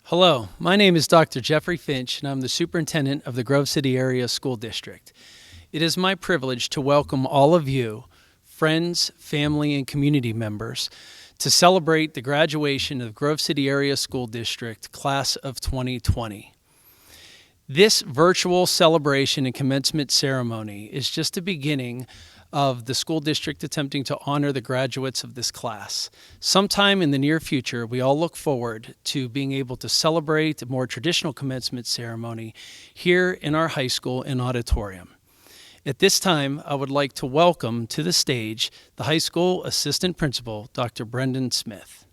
Hello, my name is Dr. Jeffrey Finch, and I'm the superintendent of the Grove City Area School District. It is my privilege to welcome all of you, friends, family, and community members, to celebrate the graduation of the Grove City Area School District Class of 2020. This virtual celebration and commencement ceremony is just the beginning of the school district attempting to honor the graduates of this class. Sometime in the near future, we all look forward to being able to celebrate a more traditional commencement ceremony here in our high school and auditorium. At this time, I would like to welcome to the stage the high school assistant principal, Dr. Brendan Smith.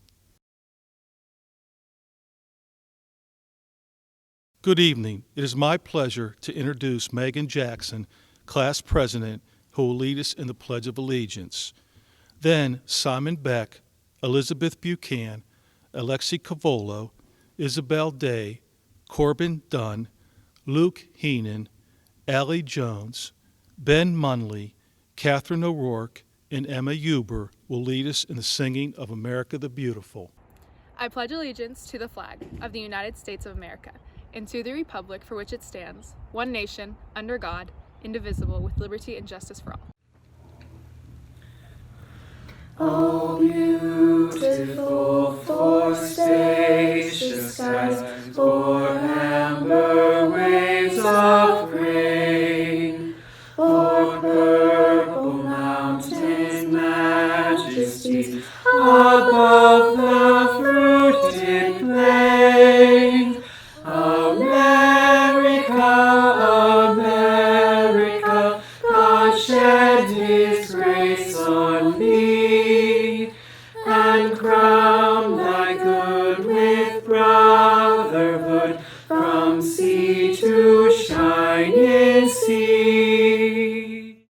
Good evening. It is my pleasure to introduce Megan Jackson, class president, who will lead us in the Pledge of Allegiance. Then Simon Beck, Elizabeth Buchan, Alexi Cavolo, Isabel Day, Corbin Dunn, Luke Heenan, Allie Jones, Ben Munley, Catherine O'Rourke, and Emma Huber will lead us in the singing of America the Beautiful. I pledge allegiance to the flag of the United States of America and to the republic for which it stands, one nation, under God, indivisible, with liberty and justice for all. Oh, beautiful for spacious skies, for amber waves of grain, for purple mountain majesties above the fruited plain. America, America, God shed His grace on thee, and crown thy good with brotherhood, from sea to shining sea.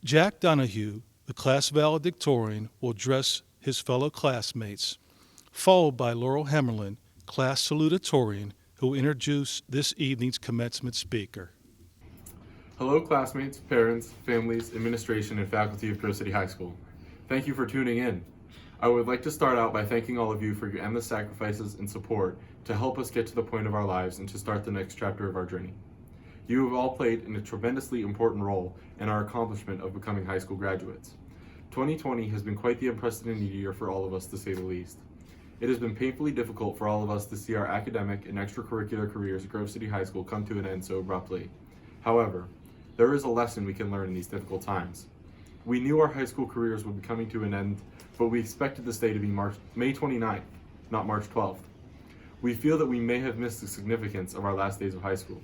Jack Donahue, the class valedictorian, will address his fellow classmates, followed by Laurel Hemmerlin, class salutatorian, who will introduce this evening's commencement speaker. Hello classmates, parents, families, administration, and faculty of Grove City High School. Thank you for tuning in. I would like to start out by thanking all of you for your endless sacrifices and support to help us get to the point of our lives and to start the next chapter of our journey. You have all played a tremendously important role in our accomplishment of becoming high school graduates. 2020 has been quite the unprecedented year for all of us, to say the least. It has been painfully difficult for all of us to see our academic and extracurricular careers at Grove City High School come to an end so abruptly. However, there is a lesson we can learn in these difficult times. We knew our high school careers would be coming to an end, but we expected this day to be May 29th, not March 12th. We feel that we may have missed the significance of our last days of high school.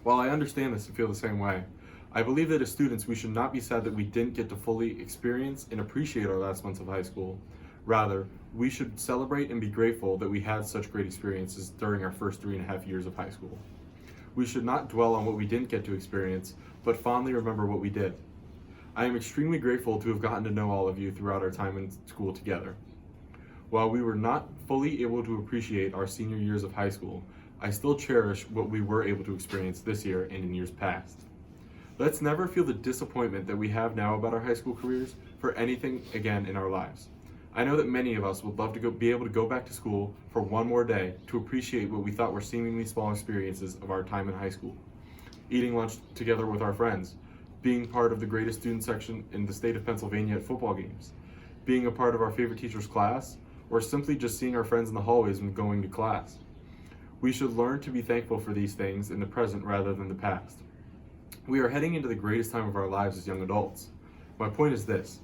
While I understand this and feel the same way, I believe that as students we should not be sad that we didn't get to fully experience and appreciate our last months of high school. Rather, we should celebrate and be grateful that we had such great experiences during our first 3.5 years of high school. We should not dwell on what we didn't get to experience, but fondly remember what we did. I am extremely grateful to have gotten to know all of you throughout our time in school together. While we were not fully able to appreciate our senior years of high school, I still cherish what we were able to experience this year and in years past. Let's never feel the disappointment that we have now about our high school careers for anything again in our lives. I know that many of us would love to be able to go back to school for one more day to appreciate what we thought were seemingly small experiences of our time in high school. Eating lunch together with our friends, being part of the greatest student section in the state of Pennsylvania at football games, being a part of our favorite teacher's class, or simply just seeing our friends in the hallways when going to class. We should learn to be thankful for these things in the present rather than the past. We are heading into the greatest time of our lives as young adults. My point is this: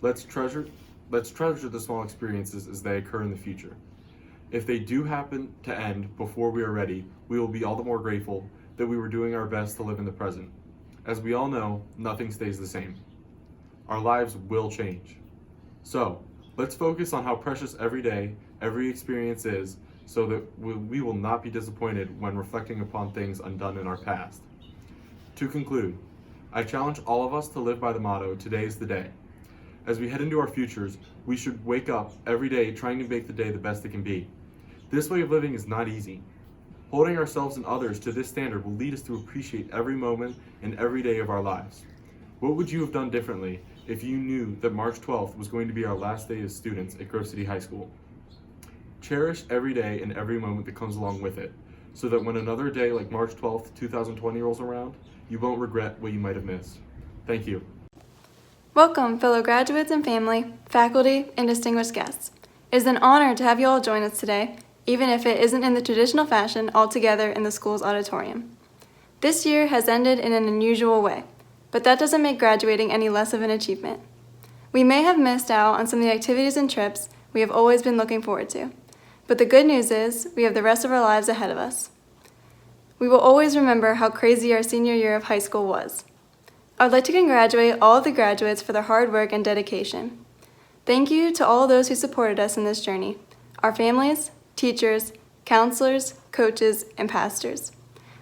let's treasure the small experiences as they occur in the future. If they do happen to end before we are ready, we will be all the more grateful that we were doing our best to live in the present. As we all know, nothing stays the same. Our lives will change. So, let's focus on how precious every day, every experience is, so that we will not be disappointed when reflecting upon things undone in our past. To conclude, I challenge all of us to live by the motto, "Today is the day." As we head into our futures, we should wake up every day trying to make the day the best it can be. This way of living is not easy. Holding ourselves and others to this standard will lead us to appreciate every moment and every day of our lives. What would you have done differently if you knew that March 12th was going to be our last day as students at Grove City High School? Cherish every day and every moment that comes along with it, so that when another day like March 12th, 2020 rolls around, you won't regret what you might have missed. Thank you. Welcome, fellow graduates and family, faculty, and distinguished guests. It is an honor to have you all join us today, even if it isn't in the traditional fashion all together in the school's auditorium. This year has ended in an unusual way, but that doesn't make graduating any less of an achievement. We may have missed out on some of the activities and trips we have always been looking forward to, but the good news is we have the rest of our lives ahead of us. We will always remember how crazy our senior year of high school was. I would like to congratulate all of the graduates for their hard work and dedication. Thank you to all those who supported us in this journey, our families, teachers, counselors, coaches, and pastors.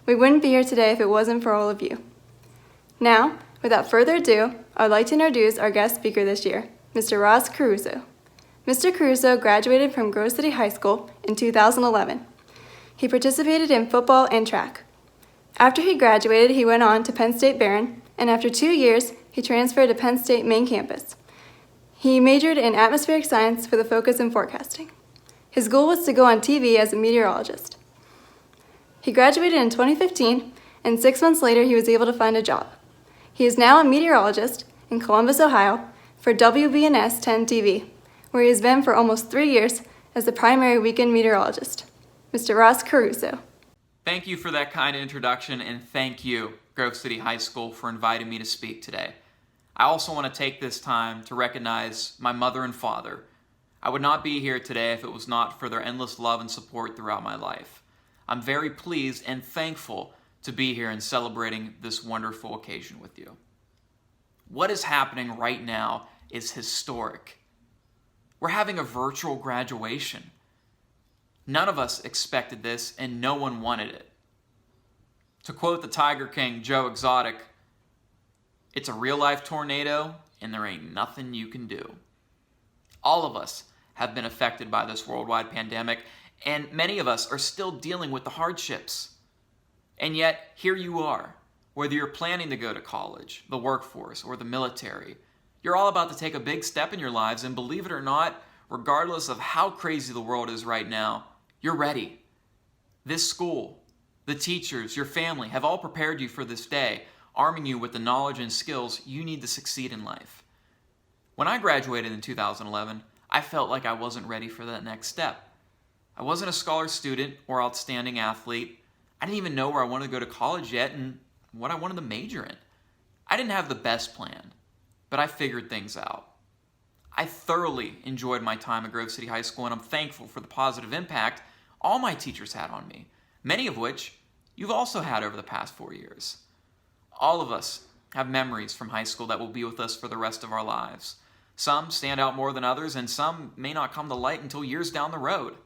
We wouldn't be here today if it wasn't for all of you. Now, without further ado, I would like to introduce our guest speaker this year, Mr. Ross Caruso. Mr. Caruso graduated from Grove City High School in 2011. He participated in football and track. After he graduated, he went on to Penn State Barron, and after 2 years, he transferred to Penn State main campus. He majored in atmospheric science with a focus in forecasting. His goal was to go on TV as a meteorologist. He graduated in 2015, and 6 months later, he was able to find a job. He is now a meteorologist in Columbus, Ohio, for WBNS 10 TV, where he has been for almost 3 years as the primary weekend meteorologist. Mr. Ross Caruso. Thank you for that kind introduction, and thank you, Grove City High School, for inviting me to speak today. I also want to take this time to recognize my mother and father. I would not be here today if it was not for their endless love and support throughout my life. I'm very pleased and thankful to be here and celebrating this wonderful occasion with you. What is happening right now is historic. We're having a virtual graduation. None of us expected this, and no one wanted it. To quote the Tiger King, Joe Exotic, "It's a real-life tornado, and there ain't nothing you can do." All of us have been affected by this worldwide pandemic, and many of us are still dealing with the hardships. And yet, here you are. Whether you're planning to go to college, the workforce, or the military, you're all about to take a big step in your lives, and believe it or not, regardless of how crazy the world is right now, you're ready. This school, the teachers, your family have all prepared you for this day, arming you with the knowledge and skills you need to succeed in life. When I graduated in 2011, I felt like I wasn't ready for that next step. I wasn't a scholar student or outstanding athlete. I didn't even know where I wanted to go to college yet and what I wanted to major in. I didn't have the best plan, but I figured things out. I thoroughly enjoyed my time at Grove City High School, and I'm thankful for the positive impact all my teachers had on me, many of which you've also had over the past 4 years. All of us have memories from high school that will be with us for the rest of our lives. Some stand out more than others, and some may not come to light until years down the road.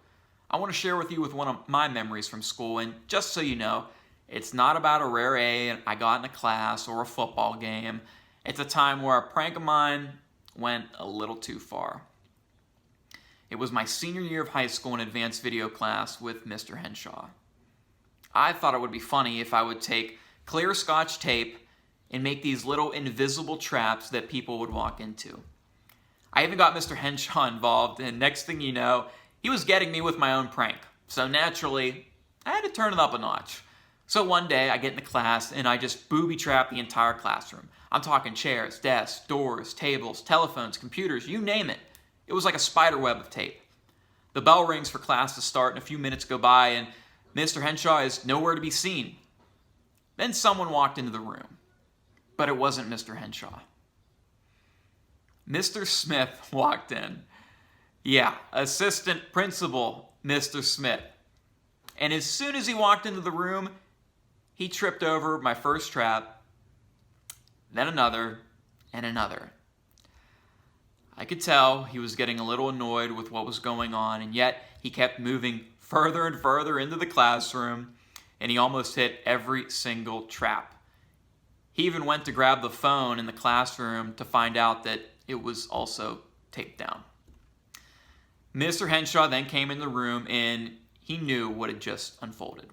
I want to share with you one of my memories from school, and just so you know, it's not about a rare A I got in a class or a football game. It's a time where a prank of mine went a little too far. It was my senior year of high school in advanced video class with Mr. Henshaw. I thought it would be funny if I would take clear Scotch tape and make these little invisible traps that people would walk into. I even got Mr. Henshaw involved, and next thing you know, he was getting me with my own prank. So naturally, I had to turn it up a notch. So one day, I get into class, and I just booby-trap the entire classroom. I'm talking chairs, desks, doors, tables, telephones, computers, you name it. It was like a spider web of tape. The bell rings for class to start, and a few minutes go by, and Mr. Henshaw is nowhere to be seen. Then someone walked into the room, but it wasn't Mr. Henshaw. Mr. Smith walked in. Yeah, Assistant Principal Mr. Smith. And as soon as he walked into the room, he tripped over my first trap, then another, and another. I could tell he was getting a little annoyed with what was going on, and yet he kept moving further and further into the classroom, and he almost hit every single trap. He even went to grab the phone in the classroom to find out that it was also taped down. Mr. Henshaw then came in the room, and he knew what had just unfolded.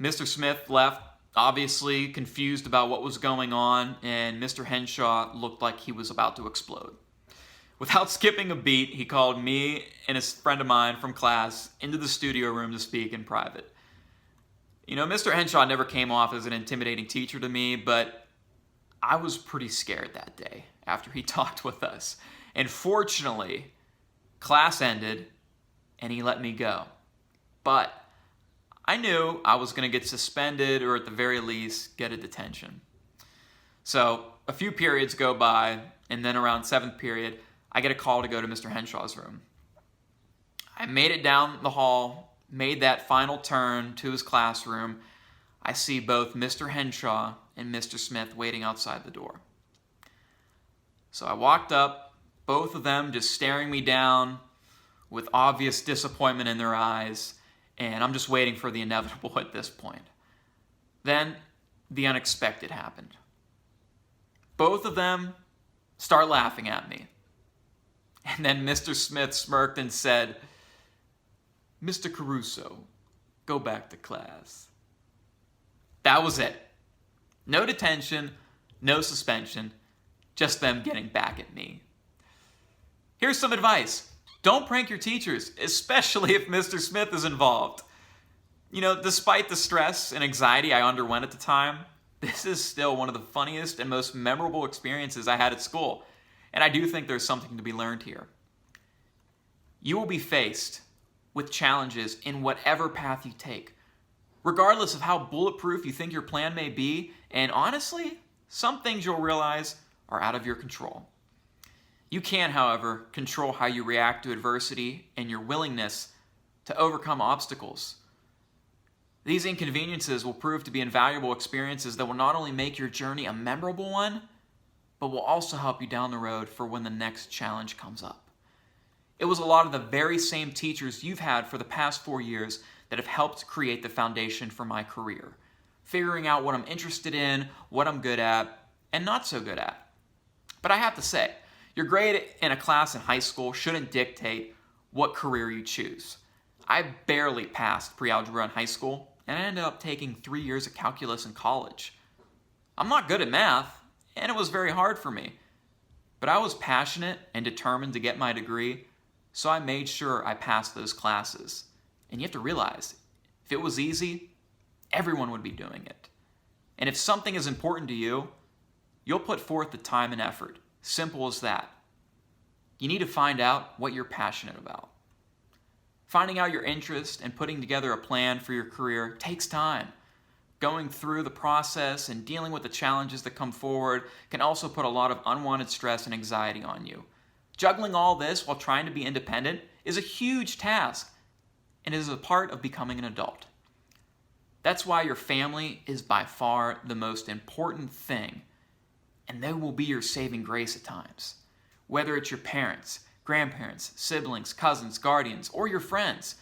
Mr. Smith left, obviously confused about what was going on, and Mr. Henshaw looked like he was about to explode. Without skipping a beat, he called me and a friend of mine from class into the studio room to speak in private. You know, Mr. Henshaw never came off as an intimidating teacher to me, but I was pretty scared that day after he talked with us. And fortunately, class ended and he let me go. But I knew I was going to get suspended or at the very least get a detention. So a few periods go by, and then around 7th period, I get a call to go to Mr. Henshaw's room. I made it down the hall, made that final turn to his classroom. I see both Mr. Henshaw and Mr. Smith waiting outside the door. So I walked up, both of them just staring me down with obvious disappointment in their eyes, and I'm just waiting for the inevitable at this point. Then the unexpected happened. Both of them start laughing at me. And then Mr. Smith smirked and said, "Mr. Caruso, go back to class." That was it. No detention, no suspension, just them getting back at me. Here's some advice. Don't prank your teachers, especially if Mr. Smith is involved. You know, despite the stress and anxiety I underwent at the time, this is still one of the funniest and most memorable experiences I had at school. And I do think there's something to be learned here. You will be faced with challenges in whatever path you take, regardless of how bulletproof you think your plan may be, and honestly, some things you'll realize are out of your control. You can, however, control how you react to adversity and your willingness to overcome obstacles. These inconveniences will prove to be invaluable experiences that will not only make your journey a memorable one, but will also help you down the road for when the next challenge comes up. It was a lot of the very same teachers you've had for the past 4 years that have helped create the foundation for my career, figuring out what I'm interested in, what I'm good at, and not so good at. But I have to say, your grade in a class in high school shouldn't dictate what career you choose. I barely passed pre-algebra in high school, and I ended up taking 3 years of calculus in college. I'm not good at math, and it was very hard for me. But I was passionate and determined to get my degree, so I made sure I passed those classes. And you have to realize, if it was easy, everyone would be doing it. And if something is important to you, you'll put forth the time and effort. Simple as that. You need to find out what you're passionate about. Finding out your interest and putting together a plan for your career takes time. Going through the process and dealing with the challenges that come forward can also put a lot of unwanted stress and anxiety on you. Juggling all this while trying to be independent is a huge task and is a part of becoming an adult. That's why your family is by far the most important thing, and they will be your saving grace at times. Whether it's your parents, grandparents, siblings, cousins, guardians, or your friends,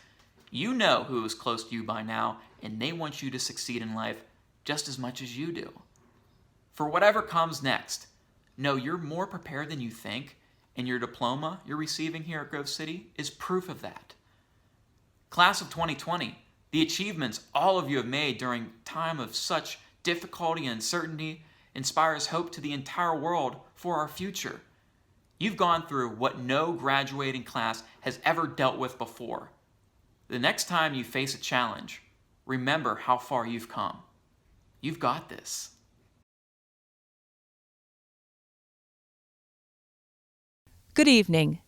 you know who is close to you by now, and they want you to succeed in life just as much as you do. For whatever comes next, know you're more prepared than you think, and your diploma you're receiving here at Grove City is proof of that. Class of 2020, the achievements all of you have made during a time of such difficulty and uncertainty inspires hope to the entire world for our future. You've gone through what no graduating class has ever dealt with before. The next time you face a challenge, remember how far you've come. You've got this. Good evening.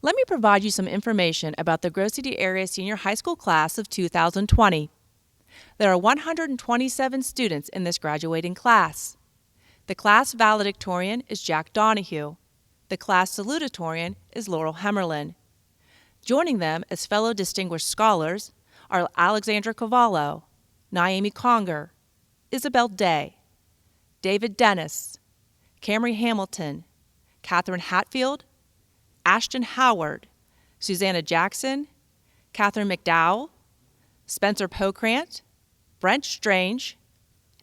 Let me provide you some information about the Grove City Area Senior High School class of 2020. There are 127 students in this graduating class. The class valedictorian is Jack Donahue. The class salutatorian is Laurel Hemmerlin. Joining them as fellow distinguished scholars are Alexandra Cavallo, Naomi Conger, Isabel Day, David Dennis, Camry Hamilton, Catherine Hatfield, Ashton Howard, Susanna Jackson, Catherine McDowell, Spencer Pokrant, Brent Strange,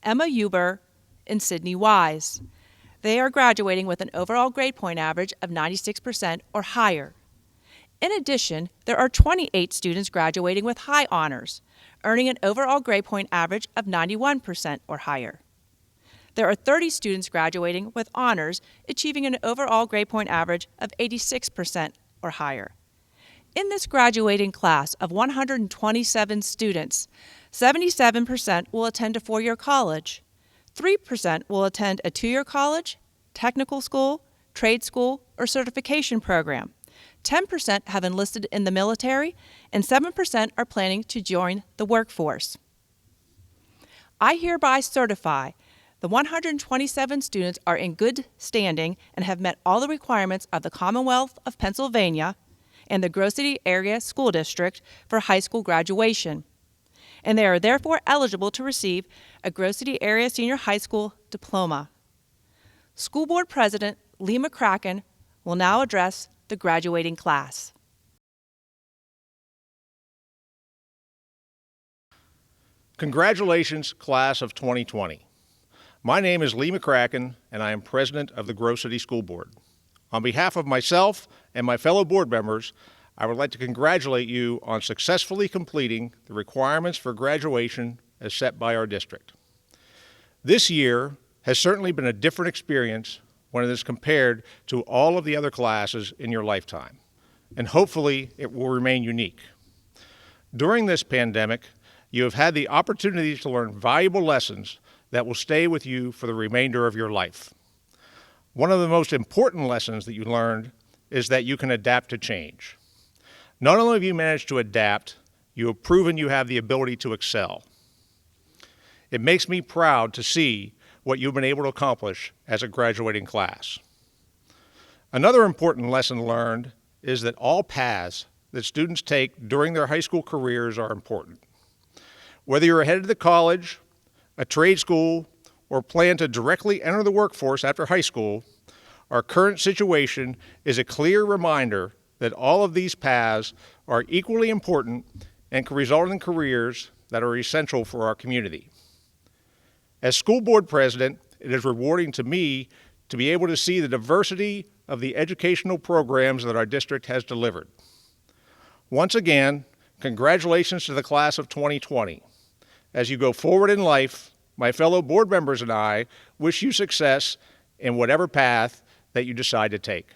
Emma Huber, and Sydney Wise. They are graduating with an overall grade point average of 96% or higher. In addition, there are 28 students graduating with high honors, earning an overall grade point average of 91% or higher. There are 30 students graduating with honors, achieving an overall grade point average of 86% or higher. In this graduating class of 127 students, 77% will attend a four-year college, 3% will attend a two-year college, technical school, trade school, or certification program. 10% have enlisted in the military, and 7% are planning to join the workforce. I hereby certify the 127 students are in good standing and have met all the requirements of the Commonwealth of Pennsylvania and the Grove City Area School District for high school graduation, and they are therefore eligible to receive a Grove City Area Senior High School diploma. School Board President Lee McCracken will now address the graduating class. Congratulations, class of 2020. My name is Lee McCracken, and I am president of the Grove City School Board. On behalf of myself and my fellow board members, I would like to congratulate you on successfully completing the requirements for graduation as set by our district. This year has certainly been a different experience when it is compared to all of the other classes in your lifetime, and hopefully it will remain unique. During this pandemic, you have had the opportunity to learn valuable lessons that will stay with you for the remainder of your life. One of the most important lessons that you learned is that you can adapt to change. Not only have you managed to adapt, you have proven you have the ability to excel. It makes me proud to see what you've been able to accomplish as a graduating class. Another important lesson learned is that all paths that students take during their high school careers are important. Whether you're headed to college, a trade school, or plan to directly enter the workforce after high school, our current situation is a clear reminder that all of these paths are equally important and can result in careers that are essential for our community. As school board president, it is rewarding to me to be able to see the diversity of the educational programs that our district has delivered. Once again, congratulations to the class of 2020. As you go forward in life, my fellow board members and I wish you success in whatever path that you decide to take.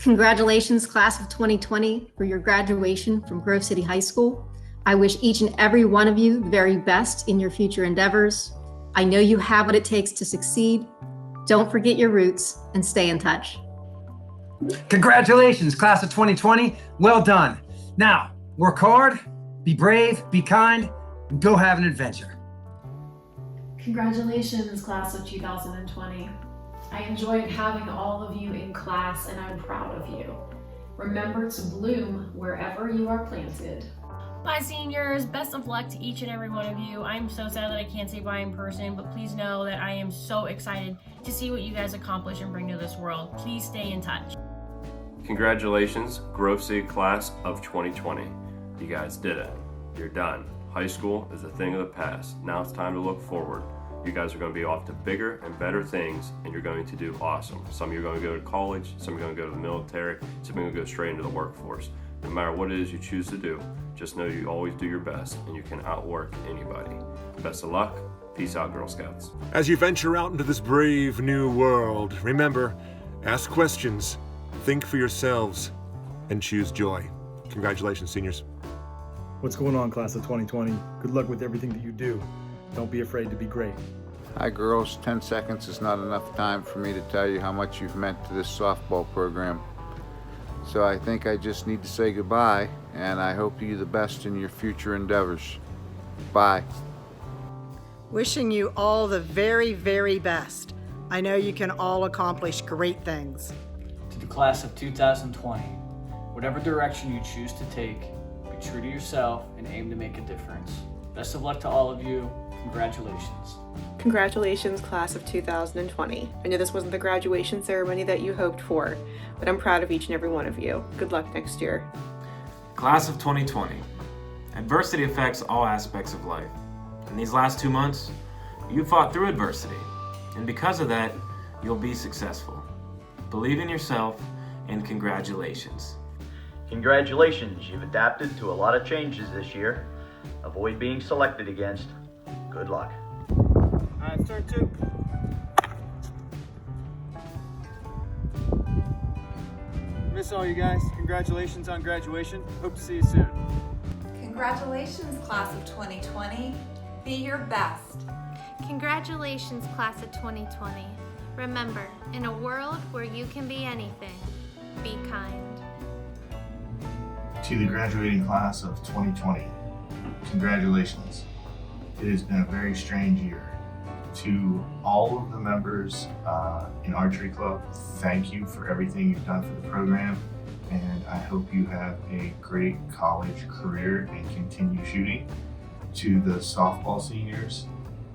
Congratulations, class of 2020, for your graduation from Grove City High School. I wish each and every one of you the very best in your future endeavors. I know you have what it takes to succeed. Don't forget your roots and stay in touch. Congratulations, class of 2020. Well done. Now, work hard, be brave, be kind, and go have an adventure. Congratulations, class of 2020. I enjoyed having all of you in class and I'm proud of you. Remember to bloom wherever you are planted. Bye, seniors. Best of luck to each and every one of you. I'm so sad that I can't say bye in person, but please know that I am so excited to see what you guys accomplish and bring to this world. Please stay in touch. Congratulations, Grove City class of 2020. You guys did it. You're done. High school is a thing of the past. Now it's time to look forward. You guys are going to be off to bigger and better things, and you're going to do awesome. Some of you are going to go to college, some are going to go to the military, some are going to go straight into the workforce. No matter what it is you choose to do, just know you always do your best and you can outwork anybody. Best of luck. Peace out, Girl Scouts. As you venture out into this brave new world, remember, ask questions, think for yourselves, and choose joy. Congratulations, seniors. What's going on, class of 2020? Good luck with everything that you do. Don't be afraid to be great. Hi, girls. 10 seconds is not enough time for me to tell you how much you've meant to this softball program. So I think I just need to say goodbye, and I hope you the best in your future endeavors. Bye. Wishing you all the very, very best. I know you can all accomplish great things. To the class of 2020, whatever direction you choose to take, be true to yourself and aim to make a difference. Best of luck to all of you. Congratulations. Congratulations, class of 2020. I know this wasn't the graduation ceremony that you hoped for, but I'm proud of each and every one of you. Good luck next year. Class of 2020. Adversity affects all aspects of life. In these last 2 months, you fought through adversity, and because of that, you'll be successful. Believe in yourself, and congratulations. Congratulations, you've adapted to a lot of changes this year. Avoid being selected against. Good luck. Alright, turn 2. Miss all you guys. Congratulations on graduation. Hope to see you soon. Congratulations, class of 2020. Be your best. Congratulations, class of 2020. Remember, in a world where you can be anything, be kind. To the graduating class of 2020, congratulations. It has been a very strange year. To all of the members in Archery Club, thank you for everything you've done for the program, and I hope you have a great college career and continue shooting. To the softball seniors,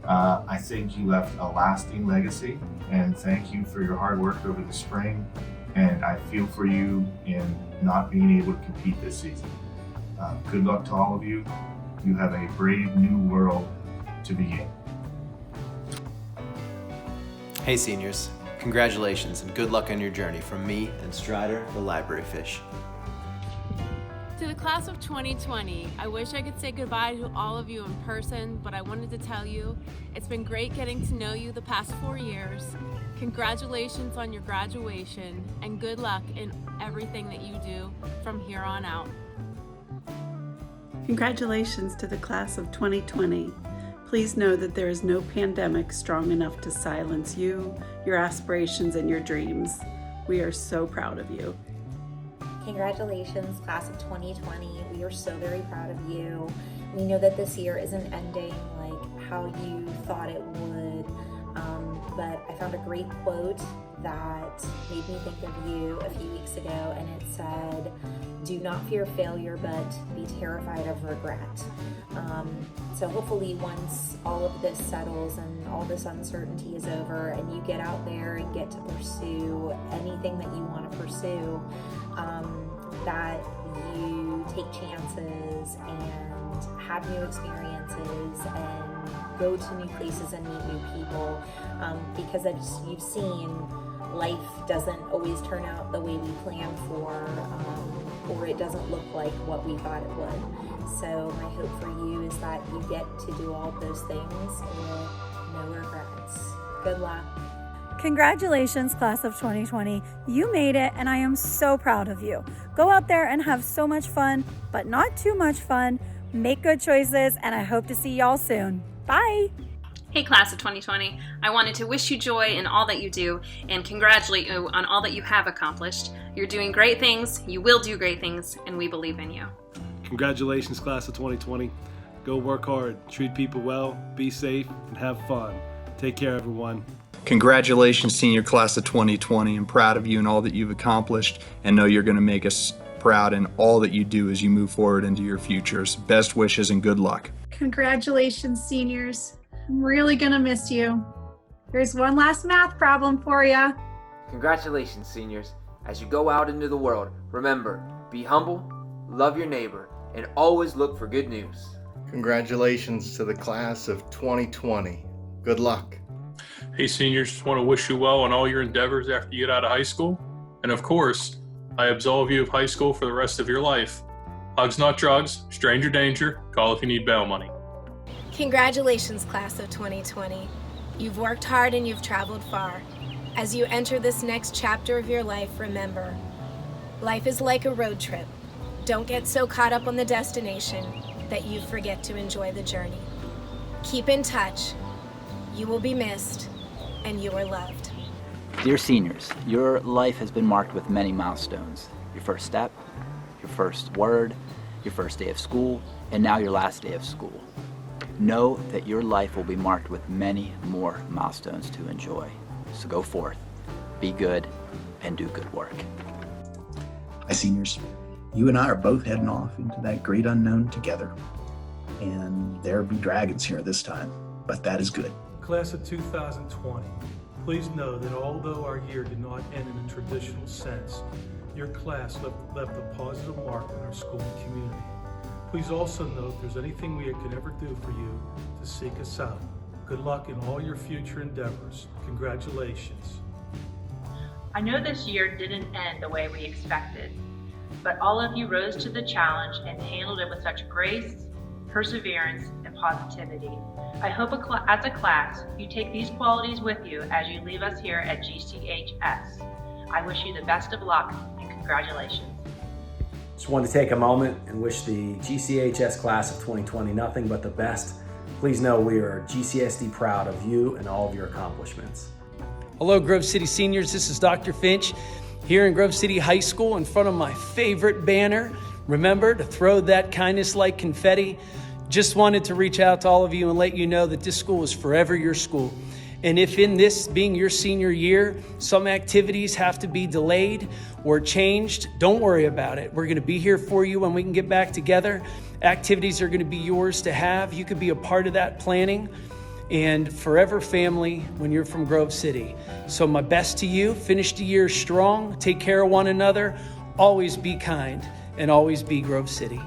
I think you left a lasting legacy, and thank you for your hard work over the spring, and I feel for you in not being able to compete this season. Good luck to all of you. You have a brave new world to begin. Hey seniors, congratulations and good luck on your journey from me and Strider, the library fish. To the class of 2020, I wish I could say goodbye to all of you in person, but I wanted to tell you it's been great getting to know you the past 4 years. Congratulations on your graduation and good luck in everything that you do from here on out. Congratulations to the class of 2020. Please know that there is no pandemic strong enough to silence you, your aspirations, and your dreams. We are so proud of you. Congratulations, class of 2020. We are so very proud of you. We know that this year isn't ending like how you thought it would, but I found a great quote that made me think of you a few weeks ago, and it said, "Do not fear failure, but be terrified of regret." So hopefully once all of this settles and all this uncertainty is over and you get out there and get to pursue anything that you want to pursue, that you take chances and have new experiences and go to new places and meet new people, because as you've seen, life doesn't always turn out the way we planned for, or it doesn't look like what we thought it would. So my hope for you is that you get to do all of those things with no regrets. Good luck. Congratulations, class of 2020. You made it, and I am so proud of you. Go out there and have so much fun, but not too much fun. Make good choices, and I hope to see y'all soon. Bye. Hey, class of 2020. I wanted to wish you joy in all that you do and congratulate you on all that you have accomplished. You're doing great things, you will do great things, and we believe in you. Congratulations, class of 2020. Go work hard, treat people well, be safe, and have fun. Take care, everyone. Congratulations, senior class of 2020. I'm proud of you and all that you've accomplished, and know you're going to make us proud in all that you do as you move forward into your futures. Best wishes and good luck. Congratulations, seniors. I'm really gonna miss you. Here's one last math problem for you. Congratulations, seniors. As you go out into the world, remember, be humble, love your neighbor, and always look for good news. Congratulations to the class of 2020. Good luck. Hey seniors, just want to wish you well on all your endeavors after you get out of high school. And of course, I absolve you of high school for the rest of your life. Hugs not drugs, stranger danger, call if you need bail money. Congratulations, class of 2020. You've worked hard and you've traveled far. As you enter this next chapter of your life, remember, life is like a road trip. Don't get so caught up on the destination that you forget to enjoy the journey. Keep in touch. You will be missed, and you are loved. Dear seniors, your life has been marked with many milestones. Your first step, your first word, your first day of school, and now your last day of school. Know that your life will be marked with many more milestones to enjoy. So go forth, be good, and do good work. Hi, seniors. You and I are both heading off into that great unknown together. And there be dragons here this time, but that is good. Class of 2020, please know that although our year did not end in a traditional sense, your class left a positive mark on our school and community. Please also note if there's anything we can ever do for you to seek us out. Good luck in all your future endeavors. Congratulations. I know this year didn't end the way we expected, but all of you rose to the challenge and handled it with such grace, perseverance, and positivity. I hope as a class, you take these qualities with you as you leave us here at GCHS. I wish you the best of luck and congratulations. Just wanted to take a moment and wish the GCHS class of 2020 nothing but the best. Please know we are GCSD proud of you and all of your accomplishments. Hello, Grove City seniors. This is Dr. Finch here in Grove City High School in front of my favorite banner. Remember to throw that kindness like confetti. Just wanted to reach out to all of you and let you know that this school is forever your school. And if in this being your senior year, some activities have to be delayed or changed, don't worry about it. We're going to be here for you when we can get back together. Activities are going to be yours to have. You could be a part of that planning. And forever family when you're from Grove City. So my best to you. Finish the year strong. Take care of one another. Always be kind and always be Grove City.